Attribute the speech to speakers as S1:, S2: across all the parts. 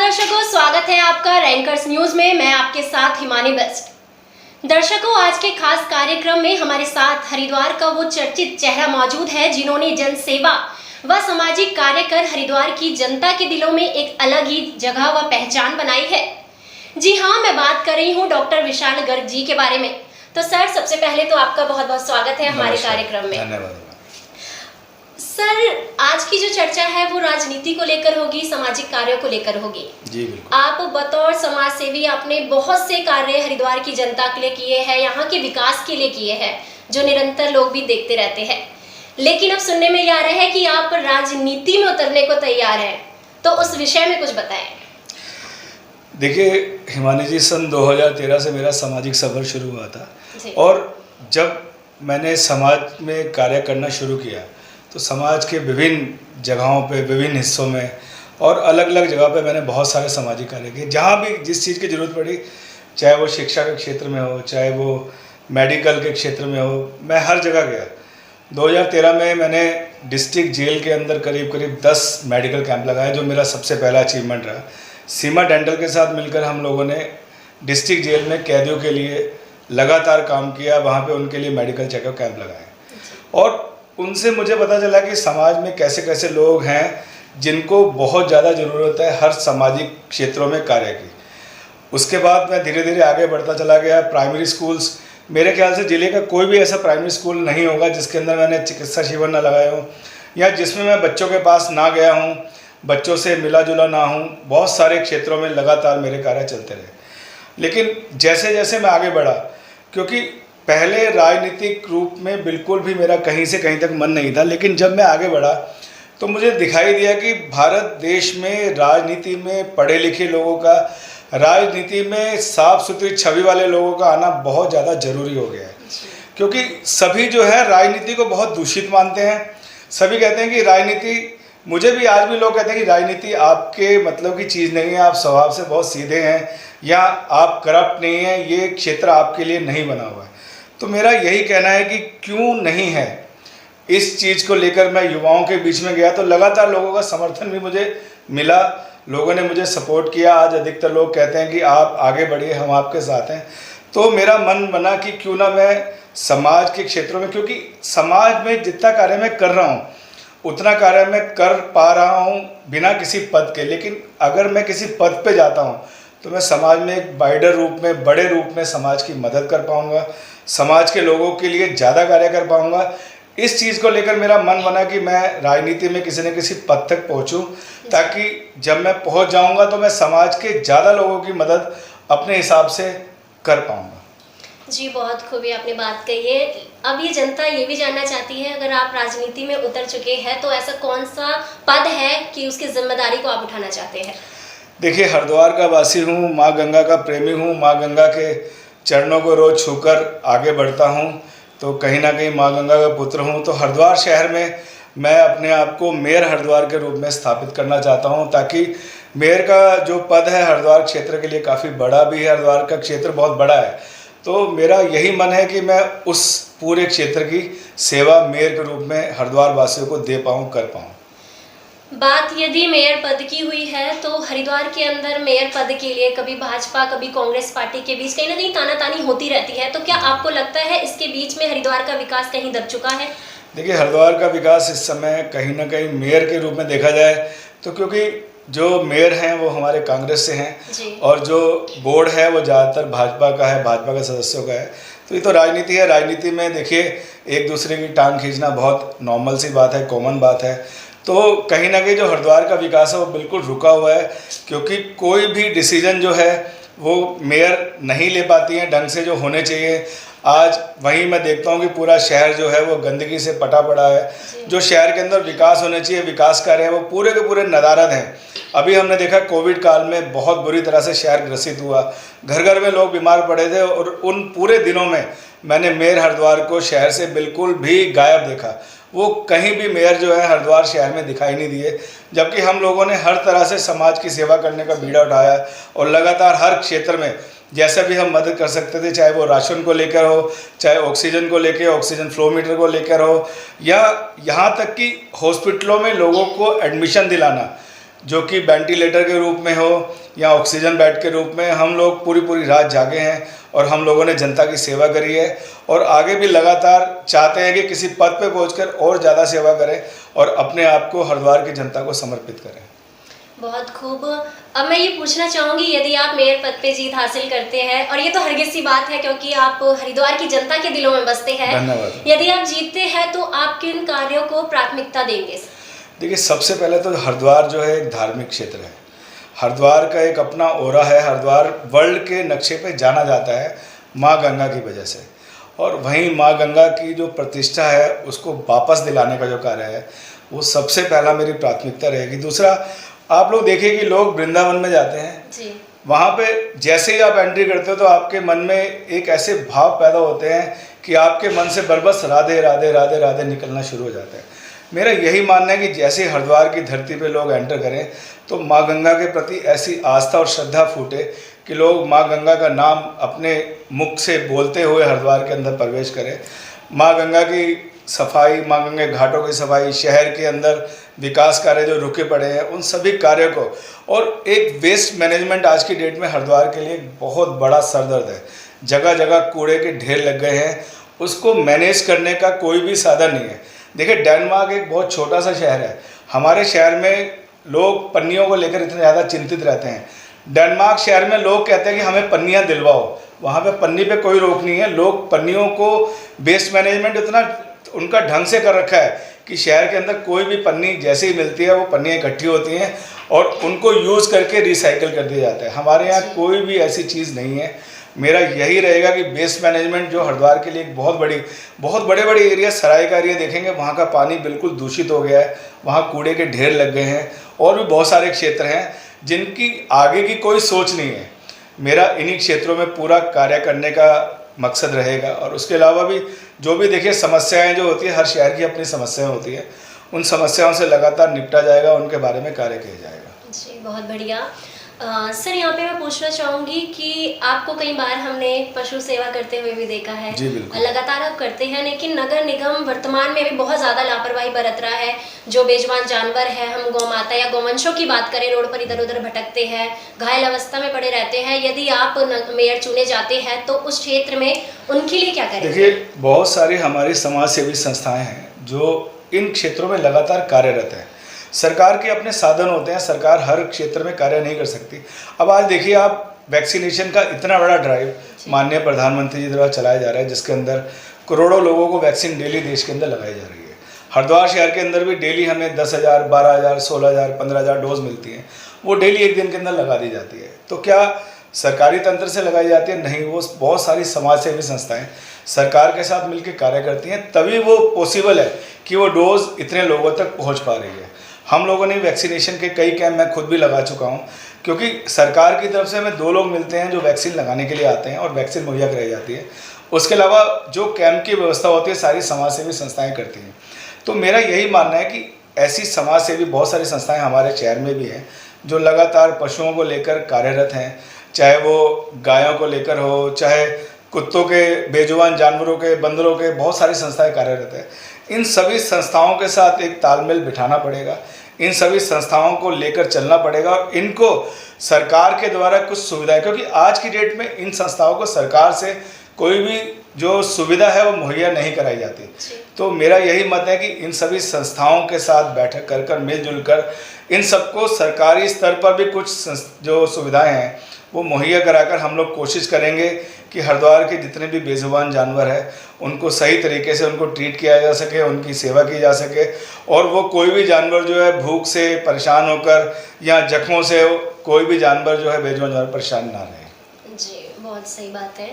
S1: दर्शकों, स्वागत है आपका रैंकर्स न्यूज में। मैं आपके साथ हिमानी बेस्ट। दर्शकों, आज के खास कार्यक्रम में हमारे साथ हरिद्वार का वो चर्चित चेहरा मौजूद है जिन्होंने जन सेवा व सामाजिक कार्य कर हरिद्वार की जनता के दिलों में एक अलग ही जगह व पहचान बनाई है। जी हाँ, मैं बात कर रही हूँ डॉक्टर विशाल गर्ग जी के बारे में। तो सर, सबसे पहले तो आपका बहुत बहुत स्वागत है हमारे कार्यक्रम में।
S2: धन्यवाद।
S1: सर, आज की जो चर्चा है वो राजनीति को लेकर होगी, सामाजिक कार्यों को लेकर होगी।
S2: जी बिल्कुल।
S1: आप बतौर समाज सेवी आपने बहुत से कार्य हरिद्वार की जनता के लिए किए हैं, यहाँ के विकास के लिए किए हैं, जो निरंतर लोग भी देखते रहते हैं। लेकिन अब सुनने में ये आ रहा है कि आप राजनीति में उतरने को तैयार हैं, तो उस विषय में कुछ बताएं।
S2: देखिए हिमानी जी, सन 2013 से मेरा सामाजिक सफर शुरू हुआ था और जब मैंने समाज में कार्य करना शुरू किया तो समाज के विभिन्न जगहों पे, विभिन्न हिस्सों में और अलग अलग जगह पे मैंने बहुत सारे सामाजिक कार्य किए। जहाँ भी जिस चीज़ की ज़रूरत पड़ी, चाहे वो शिक्षा के क्षेत्र में हो, चाहे वो मेडिकल के क्षेत्र में हो, मैं हर जगह गया। 2013 में मैंने डिस्ट्रिक्ट जेल के अंदर करीब 10 मेडिकल कैंप लगाए, जो मेरा सबसे पहला अचीवमेंट रहा। सीमा डेंटल के साथ मिलकर हम लोगों ने डिस्ट्रिक्ट जेल में कैदियों के लिए लगातार काम किया, वहाँ पे उनके लिए मेडिकल चेकअप कैंप लगाए और उनसे मुझे पता चला कि समाज में कैसे कैसे लोग हैं जिनको बहुत ज़्यादा ज़रूरत है हर सामाजिक क्षेत्रों में कार्य की। उसके बाद मैं धीरे धीरे आगे बढ़ता चला गया। प्राइमरी स्कूल्स, मेरे ख्याल से ज़िले का कोई भी ऐसा प्राइमरी स्कूल नहीं होगा जिसके अंदर मैंने चिकित्सा शिविर ना लगाया हूँ या जिसमें मैं बच्चों के पास ना गया हूँ, बच्चों से मिला जुला ना हूँ। बहुत सारे क्षेत्रों में लगातार मेरे कार्य चलते रहे। लेकिन जैसे जैसे मैं आगे बढ़ा, क्योंकि पहले राजनीतिक रूप में बिल्कुल भी मेरा कहीं से कहीं तक मन नहीं था, लेकिन जब मैं आगे बढ़ा तो मुझे दिखाई दिया कि भारत देश में राजनीति में पढ़े लिखे लोगों का, राजनीति में साफ सुथरी छवि वाले लोगों का आना बहुत ज़्यादा ज़रूरी हो गया है। क्योंकि सभी जो है राजनीति को बहुत दूषित मानते हैं। सभी कहते हैं कि राजनीति, मुझे भी आज भी लोग कहते हैं कि राजनीति आपके मतलब की चीज़ नहीं है, आप स्वभाव से बहुत सीधे हैं या आप करप्ट नहीं हैं, ये क्षेत्र आपके लिए नहीं बना हुआ है। तो मेरा यही कहना है कि क्यों नहीं है, इस चीज़ को लेकर मैं युवाओं के बीच में गया तो लगातार लोगों का समर्थन भी मुझे मिला, लोगों ने मुझे सपोर्ट किया। आज अधिकतर लोग कहते हैं कि आप आगे बढ़िए, हम आपके साथ हैं। तो मेरा मन बना कि क्यों ना मैं समाज के क्षेत्रों में, क्योंकि समाज में जितना कार्य मैं कर रहा हूँ उतना कार्य मैं कर पा रहा हूँ बिना किसी पद के। लेकिन अगर मैं किसी पद पे जाता हूँ तो मैं समाज में एक वाइडर रूप में, बड़े रूप में समाज की मदद कर पाऊँगा, समाज के लोगों के लिए ज़्यादा कार्य कर पाऊँगा। इस चीज़ को लेकर मेरा मन बना कि मैं राजनीति में किसी न किसी पद तक पहुँचूँ, ताकि जब मैं पहुँच जाऊँगा तो मैं समाज के ज़्यादा लोगों की मदद अपने हिसाब से कर पाऊँगा।
S1: जी, बहुत खूबी आपने बात कही है। अब ये जनता ये भी जानना चाहती है, अगर आप राजनीति में उतर चुके हैं तो ऐसा कौन सा पद है कि उसकी जिम्मेदारी को आप उठाना चाहते हैं?
S2: देखिए, हरिद्वार का वासी हूँ, माँ गंगा का प्रेमी हूँ, माँ गंगा के चरणों को रोज छूकर आगे बढ़ता हूँ, तो कहीं ना कहीं माँ गंगा का पुत्र हूँ। तो हरिद्वार शहर में मैं अपने आप को मेयर हरिद्वार के रूप में स्थापित करना चाहता हूँ, ताकि मेयर का जो पद है हरिद्वार क्षेत्र के लिए काफ़ी बड़ा भी है, हरिद्वार का क्षेत्र बहुत बड़ा है। तो मेरा यही मन है कि मैं उस पूरे क्षेत्र की सेवा मेयर के रूप में हरिद्वार वासियों को दे पाऊँ, कर पाऊँ।
S1: बात यदि मेयर पद की हुई है तो हरिद्वार के अंदर मेयर पद के लिए कभी भाजपा कभी कांग्रेस पार्टी के बीच कहीं ना कहीं तानातानी होती रहती है, तो क्या आपको लगता है इसके बीच में हरिद्वार का विकास कहीं दब चुका है?
S2: देखिए, हरिद्वार का विकास इस समय कहीं ना कहीं मेयर के रूप में देखा जाए तो, क्योंकि जो मेयर हैं वो हमारे कांग्रेस से हैं और जो बोर्ड है वो ज़्यादातर भाजपा का है, भाजपा के सदस्यों का है। तो ये तो राजनीति है। राजनीति में देखिए एक दूसरे की टांग खींचना बहुत नॉर्मल सी बात है, कॉमन बात है। तो कहीं ना कहीं जो हरिद्वार का विकास है वो बिल्कुल रुका हुआ है, क्योंकि कोई भी डिसीजन जो है वो मेयर नहीं ले पाती हैं ढंग से जो होने चाहिए। आज वहीं मैं देखता हूँ कि पूरा शहर जो है वो गंदगी से पटा पड़ा है। जो शहर के अंदर विकास होने चाहिए, विकास कार्य है, वो पूरे के पूरे नदारद हैं। अभी हमने देखा कोविड काल में बहुत बुरी तरह से शहर ग्रसित हुआ, घर घर में लोग बीमार पड़े थे और उन पूरे दिनों में मैंने मेयर हरिद्वार को शहर से बिल्कुल भी गायब देखा। वो कहीं भी मेयर जो है हरिद्वार शहर में दिखाई नहीं दिए, जबकि हम लोगों ने हर तरह से समाज की सेवा करने का बीड़ा उठाया और लगातार हर क्षेत्र में जैसे भी हम मदद कर सकते थे, चाहे वो राशन को लेकर हो, चाहे ऑक्सीजन को लेकर, ऑक्सीजन फ्लो मीटर को लेकर हो, या यहाँ तक कि हॉस्पिटलों में लोगों को एडमिशन दिलाना, जो कि वेंटिलेटर के रूप में हो या ऑक्सीजन बेड के रूप में, हम लोग पूरी पूरी रात जागे हैं और हम लोगों ने जनता की सेवा करी है और आगे भी लगातार चाहते हैं कि किसी पद पे पहुंचकर और ज़्यादा सेवा करें और अपने आप को हरिद्वार की जनता को समर्पित करें।
S1: बहुत खूब। अब मैं ये पूछना चाहूँगी, यदि आप मेयर पद पे जीत हासिल करते हैं, और ये तो हरगिज़ सी बात है क्योंकि आप हरिद्वार की जनता के दिलों में बसते हैं,
S2: धन्यवाद।
S1: यदि आप जीतते हैं तो आप किन कार्यों को प्राथमिकता देंगे?
S2: देखिए, सबसे पहले तो हरिद्वार जो है एक धार्मिक क्षेत्र है। हरिद्वार का एक अपना ओरा है। हरिद्वार वर्ल्ड के नक्शे पे जाना जाता है माँ गंगा की वजह से, और वहीं माँ गंगा की जो प्रतिष्ठा है उसको वापस दिलाने का जो कार्य है वो सबसे पहला मेरी प्राथमिकता रहेगी। दूसरा, आप लोग देखिए कि लोग वृंदावन में जाते हैं
S1: जी।
S2: वहाँ पे जैसे ही आप एंट्री करते हो तो आपके मन में एक ऐसे भाव पैदा होते हैं कि आपके मन से बरबस राधे राधे राधे राधे निकलना शुरू हो जाता है। मेरा यही मानना है कि जैसे ही हरिद्वार की धरती पे लोग एंटर करें तो माँ गंगा के प्रति ऐसी आस्था और श्रद्धा फूटे कि लोग माँ गंगा का नाम अपने मुख से बोलते हुए हरिद्वार के अंदर प्रवेश करें। माँ गंगा की सफाई, माँ गंगा घाटों की सफाई, शहर के अंदर विकास कार्य जो रुके पड़े हैं उन सभी कार्यों को, और एक वेस्ट मैनेजमेंट आज की डेट में हरिद्वार के लिए बहुत बड़ा सरदर्द है। जगह जगह कूड़े के ढेर लग गए हैं, उसको मैनेज करने का कोई भी साधन नहीं है। देखिए, डेनमार्क एक बहुत छोटा सा शहर है। हमारे शहर में लोग पन्नियों को लेकर इतने ज़्यादा चिंतित रहते हैं। डेनमार्क शहर में लोग कहते हैं कि हमें पन्नियाँ दिलवाओ, वहाँ पे पन्नी पे कोई रोक नहीं है। लोग पन्नियों को, वेस्ट मैनेजमेंट इतना उनका ढंग से कर रखा है कि शहर के अंदर कोई भी पन्नी जैसे ही मिलती है वो पन्नियाँ इकट्ठी होती हैं और उनको यूज़ करके रिसाइकिल कर दिया जाता है। हमारे यहाँ कोई भी ऐसी चीज़ नहीं है। मेरा यही रहेगा कि वेस्ट मैनेजमेंट जो हरिद्वार के लिए एक बहुत बड़े बड़े एरिया, सराय का एरिया देखेंगे वहाँ का पानी बिल्कुल दूषित हो गया है, वहाँ कूड़े के ढेर लग गए हैं और भी बहुत सारे क्षेत्र हैं जिनकी आगे की कोई सोच नहीं है। मेरा इन्हीं क्षेत्रों में पूरा कार्य करने का मकसद रहेगा। और उसके अलावा भी जो भी देखिए समस्याएं जो होती है, हर शहर की अपनी समस्याएं होती है, उन समस्याओं से लगातार निपटा जाएगा, उनके बारे में कार्य किया जाएगा।
S1: जी, बहुत बढ़िया। सर, यहाँ पे मैं पूछना चाहूँगी कि आपको कई बार हमने पशु सेवा करते हुए भी देखा है।
S2: जी बिल्कुल।
S1: लगातार आप करते हैं, लेकिन नगर निगम वर्तमान में भी बहुत ज़्यादा लापरवाही बरत रहा है। जो बेजुबान जानवर है, हम गौ माता या गौवंशों की बात करें, रोड पर इधर उधर भटकते हैं, घायल अवस्था में पड़े रहते हैं। यदि आप मेयर चुने जाते हैं तो उस क्षेत्र में उनके लिए क्या करेंगे?
S2: देखिए, बहुत सारी हमारी समाज सेवी संस्थाएँ हैं जो इन क्षेत्रों में लगातार कार्यरत हैं। सरकार के अपने साधन होते हैं, सरकार हर क्षेत्र में कार्य नहीं कर सकती। अब आज देखिए आप, वैक्सीनेशन का इतना बड़ा ड्राइव माननीय प्रधानमंत्री जी द्वारा चलाया जा रहा है, जिसके अंदर करोड़ों लोगों को वैक्सीन डेली देश के अंदर लगाई जा रही है। हरिद्वार शहर के अंदर भी डेली हमें 10,000, 12,000, 16,000, 15,000 डोज मिलती हैं, वो डेली एक दिन के अंदर लगा दी जाती है। तो क्या सरकारी तंत्र से लगाई जाती है? नहीं, वो बहुत सारी समाज सेवी संस्थाएँ सरकार के साथ मिलकर कार्य करती हैं, तभी वो पॉसिबल है कि वो डोज इतने लोगों तक पहुँच पा रही है। हम लोगों ने वैक्सीनेशन के कई कैंप मैं खुद भी लगा चुका हूं, क्योंकि सरकार की तरफ से हमें 2 लोग मिलते हैं जो वैक्सीन लगाने के लिए आते हैं और वैक्सीन मुहैया कराई जाती है। उसके अलावा जो कैंप की व्यवस्था होती है सारी समाज सेवी संस्थाएं करती हैं। तो मेरा यही मानना है कि ऐसी समाज सेवी बहुत सारी संस्थाएं हमारे शहर में भी हैं जो लगातार पशुओं को लेकर कार्यरत हैं, चाहे वो गायों को लेकर हो, चाहे कुत्तों के, बेजुबान जानवरों के, बंदरों के, बहुत सारी संस्थाएं कार्यरत हैं। इन सभी संस्थाओं के साथ एक तालमेल बिठाना पड़ेगा, इन सभी संस्थाओं को लेकर चलना पड़ेगा और इनको सरकार के द्वारा कुछ सुविधाएं, क्योंकि आज की डेट में इन संस्थाओं को सरकार से कोई भी जो सुविधा है वो मुहैया नहीं कराई जाती। तो मेरा यही मत है कि इन सभी संस्थाओं के साथ बैठक कर मिलजुल कर इन सबको सरकारी स्तर पर भी कुछ जो सुविधाएं हैं वो मुहैया कराकर हम लोग कोशिश करेंगे कि हरिद्वार के जितने भी बेजुबान जानवर हैं उनको सही तरीके से उनको ट्रीट किया जा सके, उनकी सेवा की जा सके और वो कोई भी जानवर जो है भूख से परेशान होकर या जख्मों से कोई भी जानवर जो है बेजुबान जानवर परेशान ना रहे।
S1: जी, बहुत सही बात है।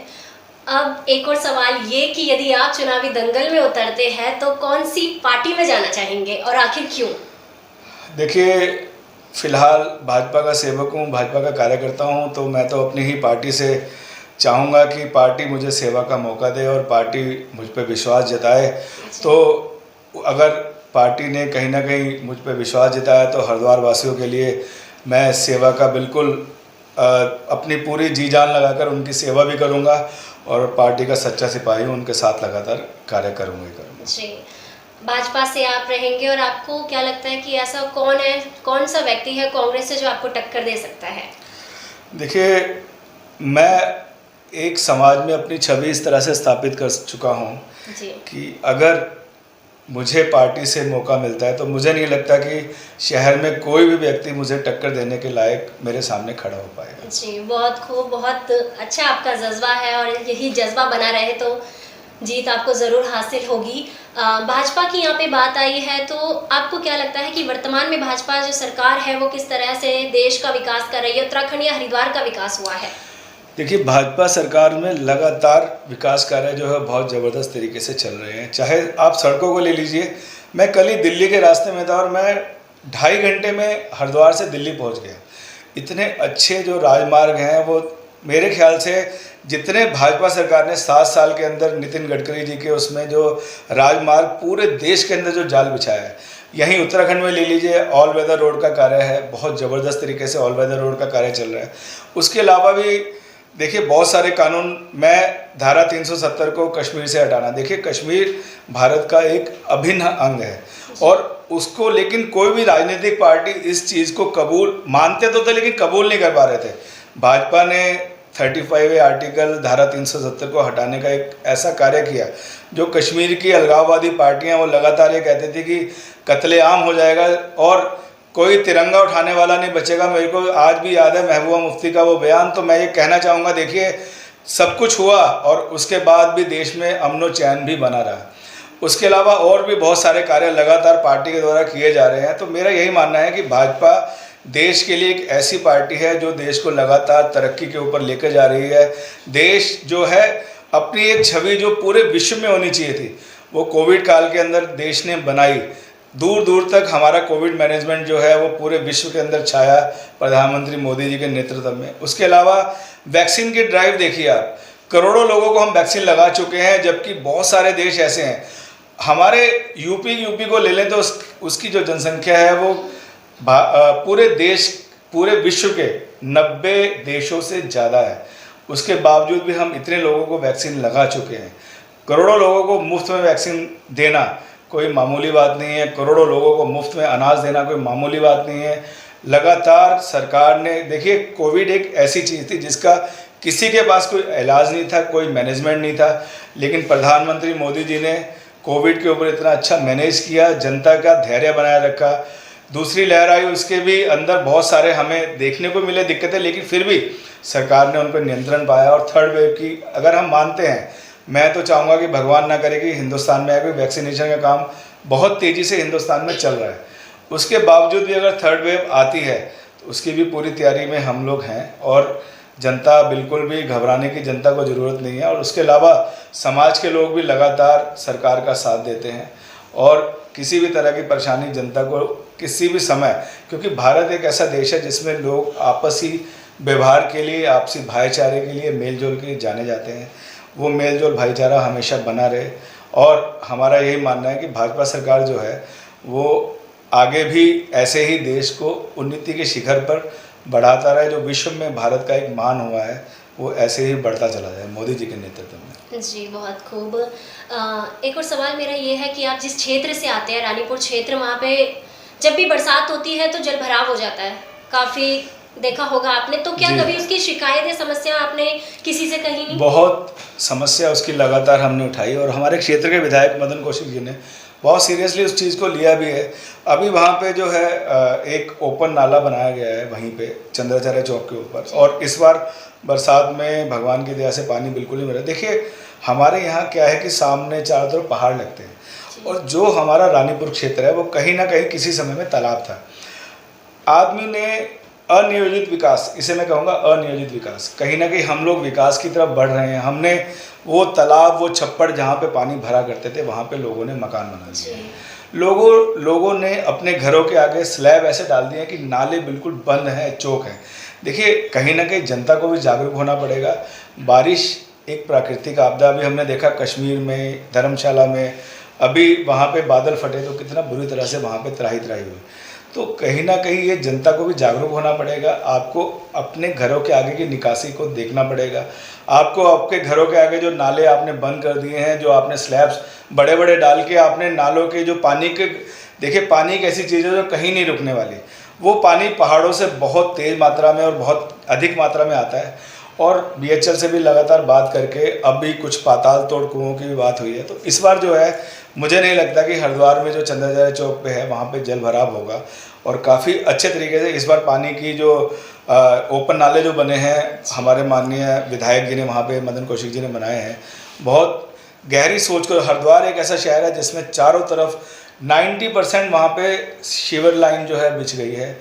S1: अब एक और सवाल ये कि यदि आप चुनावी दंगल में उतरते हैं तो कौन सी पार्टी में जाना चाहेंगे और आखिर क्यों?
S2: देखिए, फ़िलहाल भाजपा का सेवक हूँ, भाजपा का कार्यकर्ता हूँ, तो मैं तो अपनी ही पार्टी से चाहूँगा कि पार्टी मुझे सेवा का मौका दे और पार्टी मुझ पर विश्वास जताए। तो अगर पार्टी ने कहीं ना कहीं मुझ पर विश्वास जताया तो हरिद्वार वासियों के लिए मैं सेवा का बिल्कुल अपनी पूरी जी जान लगाकर उनकी सेवा भी करूँगा और पार्टी का सच्चा सिपाही हूँ, उनके साथ लगातार कार्य करूँगा।
S1: जी, भाजपा से आप रहेंगे और आपको क्या लगता है कि ऐसा कौन है, कौन सा व्यक्ति है कांग्रेस से जो आपको टक्कर दे सकता है?
S2: देखिए, मैं एक समाज में अपनी छवि इस तरह से स्थापित कर चुका हूँ
S1: जी।
S2: कि अगर मुझे पार्टी से मौका मिलता है तो मुझे नहीं लगता कि शहर में कोई भी व्यक्ति मुझे टक्कर देने के लायक मेरे सामने खड़ा हो पाएगा।
S1: जी, बहुत खूब, बहुत अच्छा आपका जज्बा है और यही जज्बा बना रहे तो जीत आपको ज़रूर हासिल होगी। भाजपा की यहाँ पे बात आई है तो आपको क्या लगता है कि वर्तमान में भाजपा जो सरकार है वो किस तरह से देश का विकास कर रही है, उत्तराखंड या हरिद्वार का विकास हुआ है?
S2: देखिए, भाजपा सरकार में लगातार विकास कार्य जो है बहुत ज़बरदस्त तरीके से चल रहे हैं। चाहे आप सड़कों को ले लीजिए, मैं कल ही दिल्ली के रास्ते में था और मैं 2.5 घंटे में हरिद्वार से दिल्ली पहुंच गया। इतने अच्छे जो राजमार्ग हैं वो मेरे ख्याल से जितने भाजपा सरकार ने 7 साल के अंदर नितिन गडकरी जी के उसमें जो राजमार्ग पूरे देश के अंदर जो जाल बिछाया है, यहीं उत्तराखंड में ले लीजिए, ऑल वेदर रोड का कार्य है, बहुत ज़बरदस्त तरीके से ऑल वेदर रोड का कार्य चल रहा है। उसके अलावा भी देखिए बहुत सारे कानून, मैं धारा 370 को कश्मीर से हटाना, देखिए कश्मीर भारत का एक अभिन्न अंग है और उसको लेकिन कोई भी राजनीतिक पार्टी इस चीज़ को कबूल मानते तो थे लेकिन कबूल नहीं कर पा रहे थे। भाजपा ने 35 आर्टिकल धारा 370 को हटाने का एक ऐसा कार्य किया जो कश्मीर की अलगाववादी पार्टियां वो लगातार ये कहती थी कि कत्लेआम हो जाएगा और कोई तिरंगा उठाने वाला नहीं बचेगा। मेरे को आज भी याद है महबूबा मुफ्ती का वो बयान। तो मैं ये कहना चाहूँगा, देखिए सब कुछ हुआ और उसके बाद भी देश में अमन व चैन भी बना रहा। उसके अलावा और भी बहुत सारे कार्य लगातार पार्टी के द्वारा किए जा रहे हैं। तो मेरा यही मानना है कि भाजपा देश के लिए एक ऐसी पार्टी है जो देश को लगातार तरक्की के ऊपर लेकर जा रही है। देश जो है अपनी एक छवि जो पूरे विश्व में होनी चाहिए थी वो कोविड काल के अंदर देश ने बनाई। दूर दूर तक हमारा कोविड मैनेजमेंट जो है वो पूरे विश्व के अंदर छाया प्रधानमंत्री मोदी जी के नेतृत्व में। उसके अलावा वैक्सीन की ड्राइव देखिए आप, करोड़ों लोगों को हम वैक्सीन लगा चुके हैं, जबकि बहुत सारे देश ऐसे हैं। हमारे यूपी को ले लें तो उसकी जो जनसंख्या है वो पूरे विश्व के 90 देशों से ज़्यादा है। उसके बावजूद भी हम इतने लोगों को वैक्सीन लगा चुके हैं। करोड़ों लोगों को मुफ्त में वैक्सीन देना कोई मामूली बात नहीं है। करोड़ों लोगों को मुफ्त में अनाज देना कोई मामूली बात नहीं है। लगातार सरकार ने, देखिए कोविड एक ऐसी चीज़ थी जिसका किसी के पास कोई इलाज नहीं था, कोई मैनेजमेंट नहीं था, लेकिन प्रधानमंत्री मोदी जी ने कोविड के ऊपर इतना अच्छा मैनेज किया, जनता का धैर्य बनाए रखा। दूसरी लहर आई, उसके भी अंदर बहुत सारे हमें देखने को मिले दिक्कतें, लेकिन फिर भी सरकार ने उन पर नियंत्रण पाया। और थर्ड वेव की अगर हम मानते हैं, मैं तो चाहूँगा कि भगवान ना करे कि हिंदुस्तान में अभी वैक्सीनेशन का काम बहुत तेज़ी से हिंदुस्तान में चल रहा है। उसके बावजूद भी अगर थर्ड वेव आती है तो उसकी भी पूरी तैयारी में हम लोग हैं और जनता बिल्कुल भी घबराने की जनता को ज़रूरत नहीं है। और उसके अलावा समाज के लोग भी लगातार सरकार का साथ देते हैं और किसी भी तरह की परेशानी जनता को किसी भी समय, क्योंकि भारत एक ऐसा देश है जिसमें लोग आपसी व्यवहार के लिए, आपसी भाईचारे के लिए, मेलजोल के लिए जाने जाते हैं। वो मेलजोल भाईचारा हमेशा बना रहे और हमारा यही मानना है कि भाजपा सरकार जो है वो आगे भी ऐसे ही देश को उन्नति के शिखर पर बढ़ाता रहे। जो विश्व में भारत का एक मान हुआ है वो ऐसे ही बढ़ता चला जाए मोदी जी के नेतृत्व में।
S1: जी, बहुत खूब। एक और सवाल मेरा ये है कि आप जिस क्षेत्र से आते हैं, रानीपुर क्षेत्र, वहाँ पे जब भी बरसात होती है तो जल भराव हो जाता है, काफ़ी देखा होगा आपने। तो क्या कभी उसकी शिकायत या समस्या आपने किसी से कही नहीं?
S2: बहुत समस्या उसकी लगातार हमने उठाई और हमारे क्षेत्र के विधायक मदन कौशिक जी ने बहुत सीरियसली उस चीज़ को लिया भी है। अभी वहाँ पे जो है एक ओपन नाला बनाया गया है वहीं पे चंद्राचार्य चौक के ऊपर, और इस बार बरसात में भगवान की दया से पानी बिल्कुल नहीं मिला। देखिए हमारे यहाँ क्या है कि सामने चारों तरफ पहाड़ लगते हैं और जो हमारा रानीपुर क्षेत्र है वो कहीं ना कहीं किसी समय में तालाब था। आदमी ने अनियोजित विकास, इसे मैं कहूँगा अनियोजित विकास, कहीं ना कहीं हम लोग विकास की तरफ बढ़ रहे हैं। हमने वो तालाब, वो छप्पड़ जहाँ पे पानी भरा करते थे वहाँ पे लोगों ने मकान बना दिए। लोगों ने अपने घरों के आगे स्लैब ऐसे डाल दिए कि नाले बिल्कुल बंद हैं, चौक हैं। देखिए कहीं ना कहीं जनता को भी जागरूक होना पड़ेगा। बारिश एक प्राकृतिक आपदा, अभी हमने देखा कश्मीर में, धर्मशाला में, अभी वहाँ पे बादल फटे तो कितना बुरी तरह से वहाँ पे त्राही हुई। तो कहीं ना कहीं ये जनता को भी जागरूक होना पड़ेगा। आपको अपने घरों के आगे की निकासी को देखना पड़ेगा। आपको आपके घरों के आगे जो नाले आपने बंद कर दिए हैं, जो आपने स्लैब्स बड़े बड़े डाल के आपने नालों के जो पानी के, देखिए पानी एक ऐसी चीज़ है जो कहीं नहीं रुकने वाली। वो पानी पहाड़ों से बहुत तेज़ मात्रा में और बहुत अधिक मात्रा में आता है, और बीएचएल से भी लगातार बात करके अब भी कुछ पाताल तोड़ कुओं की भी बात हुई है। तो इस बार जो है मुझे नहीं लगता कि हरिद्वार में जो चंद्राचार्य चौक पे है वहाँ पे जल भराव होगा, और काफ़ी अच्छे तरीके से इस बार पानी की जो ओपन नाले जो बने हैं, हमारे माननीय विधायक जी ने वहाँ पे, मदन कौशिक जी ने बनाए हैं। बहुत गहरी सोच कर, हरिद्वार एक ऐसा शहर है जिसमें चारों तरफ 90% वहाँ पे सीवर लाइन जो है बिछ गई है।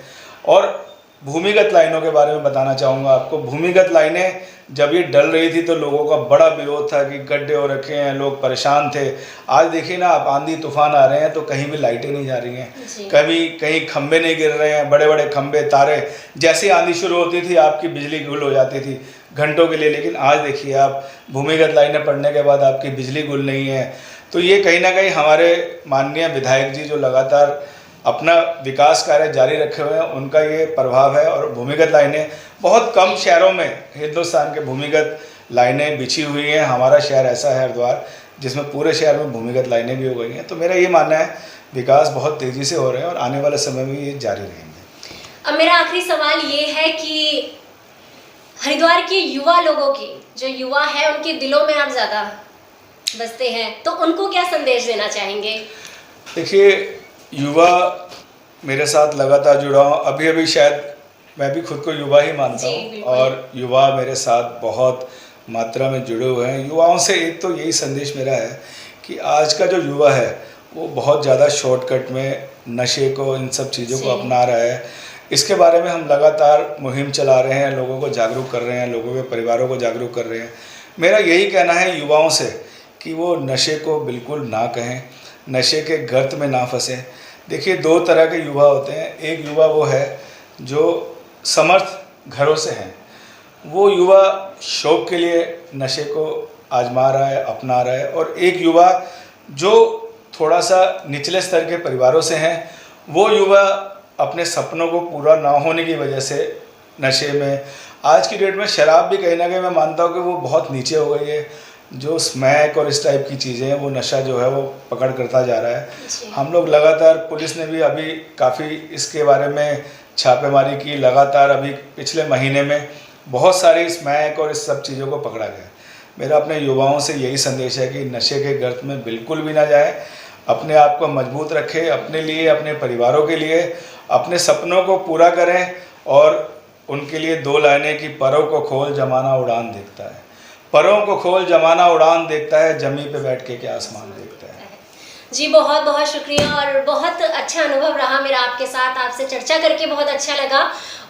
S2: और भूमिगत लाइनों के बारे में बताना चाहूँगा आपको। भूमिगत लाइनें जब ये डल रही थी तो लोगों का बड़ा विरोध था कि गड्ढे हो रखे हैं, लोग परेशान थे। आज देखिए ना, आप आंधी तूफान आ रहे हैं तो कहीं भी लाइटें नहीं जा रही हैं, कभी कहीं खंबे नहीं गिर रहे हैं, बड़े बड़े खंबे तारे। जैसे आंधी शुरू होती थी आपकी बिजली गुल हो जाती थी घंटों के लिए, लेकिन आज देखिए आप भूमिगत लाइनें पड़ने के बाद आपकी बिजली गुल नहीं है। तो ये कहीं ना कहीं हमारे माननीय विधायक जी जो लगातार अपना विकास कार्य जारी रखे हुए हैं, उनका ये प्रभाव है। और भूमिगत लाइनें बहुत कम शहरों में हिंदुस्तान के भूमिगत लाइनें बिछी हुई हैं। हमारा शहर ऐसा है हरिद्वार जिसमें पूरे शहर में भूमिगत लाइनें भी हो गई हैं। तो मेरा ये मानना है विकास बहुत तेज़ी से हो रहे हैं और आने वाले समय में ये जारी रहेंगे।
S1: अब मेरा आखिरी सवाल ये है कि हरिद्वार के युवा लोगों की, जो युवा है उनके दिलों में आप ज़्यादा बसते हैं, तो उनको क्या संदेश देना चाहेंगे?
S2: देखिए, युवा मेरे साथ लगातार जुड़ा हूँ। अभी अभी शायद मैं भी खुद को युवा ही मानता हूँ, और युवा मेरे साथ बहुत मात्रा में जुड़े हुए हैं। युवाओं से एक तो यही संदेश मेरा है कि आज का जो युवा है वो बहुत ज़्यादा शॉर्टकट में नशे को, इन सब चीज़ों को अपना रहा है। इसके बारे में हम लगातार मुहिम चला रहे हैं, लोगों को जागरूक कर रहे हैं, लोगों के परिवारों को जागरूक कर रहे हैं। मेरा यही कहना है युवाओं से कि वो नशे को बिल्कुल ना कहें, नशे के गर्त में ना फंसें। देखिए, दो तरह के युवा होते हैं। एक युवा वो है जो समर्थ घरों से हैं, वो युवा शौक के लिए नशे को आजमा रहा है, अपना रहा है। और एक युवा जो थोड़ा सा निचले स्तर के परिवारों से हैं, वो युवा अपने सपनों को पूरा ना होने की वजह से नशे में, आज की डेट में शराब भी कहीं ना कहीं मैं मानता हूँ कि वो बहुत नीचे हो गई है। जो स्मैक और इस टाइप की चीज़ें हैं, वो नशा जो है वो पकड़ करता जा रहा है। हम लोग लगातार, पुलिस ने भी अभी काफ़ी इसके बारे में छापेमारी की। लगातार अभी पिछले महीने में बहुत सारी स्मैक और इस सब चीज़ों को पकड़ा गया। मेरा अपने युवाओं से यही संदेश है कि नशे के गर्त में बिल्कुल भी ना जाए, अपने आप को मजबूत रखें, अपने लिए, अपने परिवारों के लिए, अपने सपनों को पूरा करें। और उनके लिए दो लाइनें कि परों को खोल जमाना उड़ान देखता है, परों को खोल जमाना उड़ान देखता है, जमी पे बैठ के क्या आसमान देखता है।
S1: जी बहुत बहुत शुक्रिया, और बहुत अच्छा अनुभव रहा मेरा आपके साथ, आपसे चर्चा करके बहुत अच्छा लगा।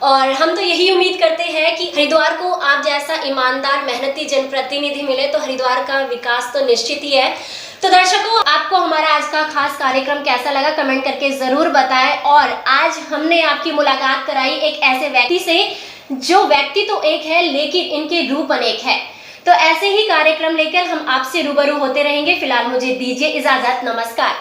S1: और हम तो यही उम्मीद करते हैं कि हरिद्वार को आप जैसा ईमानदार मेहनती जनप्रतिनिधि मिले तो हरिद्वार का विकास तो निश्चित ही है। तो दर्शकों, आपको हमारा आज का खास कार्यक्रम कैसा लगा कमेंट करके ज़रूर बताएं। और आज हमने आपकी मुलाकात कराई एक ऐसे व्यक्ति से जो व्यक्ति तो एक है लेकिन इनके रूप अनेक है। तो ऐसे ही कार्यक्रम लेकर हम आपसे रूबरू होते रहेंगे। फिलहाल मुझे दीजिए इजाजत, नमस्कार।